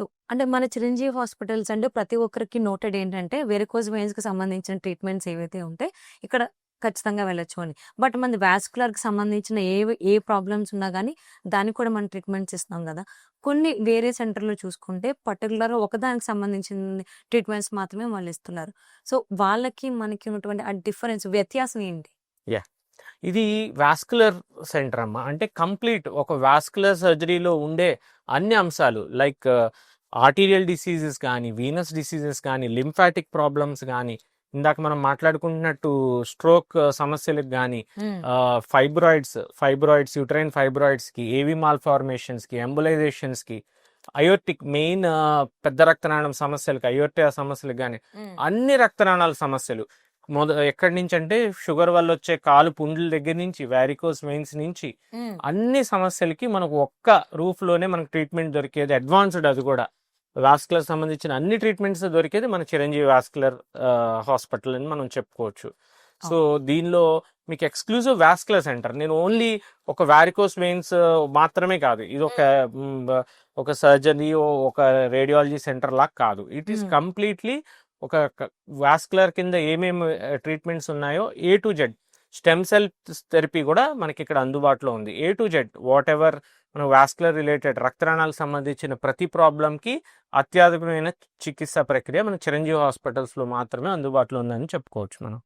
So, అంటే మన Chiranjeevi hospitals అంటే ప్రతి ఒక్కరికి నోటెడ్ ఏంటంటే వెరికోజ్ వెయిన్స్‌కి సంబంధించిన ట్రీట్మెంట్స్ ఏవైతే ఉంటాయి, ఇక్కడ ఖచ్చితంగా వెళ్ళొచ్చు అని. బట్ మనది వాస్కులర్‌కి సంబంధించిన ఏ ప్రాబ్లమ్స్ ఉన్నా గానీ, దానికి కూడా మనం ట్రీట్మెంట్స్ ఇస్తున్నాం గదా! కొన్ని వేరే సెంటర్‌లో చూసుకుంటే పర్టిక్యులర్‌గా ఒకదానికి సంబంధించిన ట్రీట్మెంట్స్ మాత్రమే వాళ్ళు ఇస్తున్నారు. సో, వాళ్ళకి మనకి ఉన్నటువంటి ఆ డిఫరెన్స్ వ్యత్యాసం ఏంటి? యాహ్! ఇది వాస్కులర్ సెంటర్ అమ్మా. అంటే కంప్లీట్ ఒక వాస్కులర్ సర్జరీలో ఉండే అన్ని అంశాలు లైక్ ఆర్టీరియల్ డిసీజెస్ కానీ, వీనస్ డిసీజెస్ కానీ, లింఫాటిక్ ప్రాబ్లమ్స్ కానీ, ఇందాక మనం మాట్లాడుకుంటున్నట్టు స్ట్రోక్ సమస్యలకు కానీ, హ్మ్. ఫైబ్రాయిడ్స్, యూట్రైన్ ఫైబ్రాయిడ్స్‌కి, ఏవీ మాల్ఫార్మేషన్స్‌కి, ఎంబోలైజేషన్స్‌కి, అయోర్టిక్ మెయిన్ పెద్ద రక్తనాళం సమస్యలకి, అయోర్టియా సమస్యలకు గానీ, హ్మ్. అన్ని రక్తనాళాల సమస్యలు ఎక్కడి నుంచి అంటే షుగర్ వల్ల వచ్చే కాలు పుండ్ల దగ్గర నుంచి, వారికోస్ వెయిన్స్ నుంచి హ్మ్. అన్ని సమస్యలకి మనకు ఒక్క రూఫ్ లోనే మనకు ట్రీట్మెంట్ దొరికేది. అడ్వాన్స్డ్ అది కూడా వాస్కులర్ సంబంధించిన అన్ని ట్రీట్మెంట్స్ దొరికేది మన చిరంజీవి వాస్కులర్ హాస్పిటల్ అని మనం చెప్పుకోవచ్చు. సో దీనిలో మీకు ఎక్స్క్లూజివ్ వాస్కులర్ సెంటర్. నేను ఓన్లీ ఒక వారికోస్ వెయిన్స్ మాత్రమే కాదు, ఇది ఒక సర్జరీ, ఒక రేడియాలజీ సెంటర్ లాగా కాదు. ఇట్ ఈస్ కంప్లీట్లీ ఒక వాస్కులర్ కింద ఏమేమి ట్రీట్మెంట్స్ ఉన్నాయో A to Z. Stem cell therapy కూడా మనకి ఇక్కడ అందుబాటులో ఉంది. A to Z whatever మన వాస్కులర్ రిలేటెడ్ రక్తనాళాలకు సంబంధించిన ప్రతి ప్రాబ్లంకి అత్యాధునికమైన చికిత్సా ప్రక్రియ మన చిరంజీవి హాస్పిటల్స్లో మాత్రమే అందుబాటులో ఉందని చెప్పుకోవచ్చు మనం.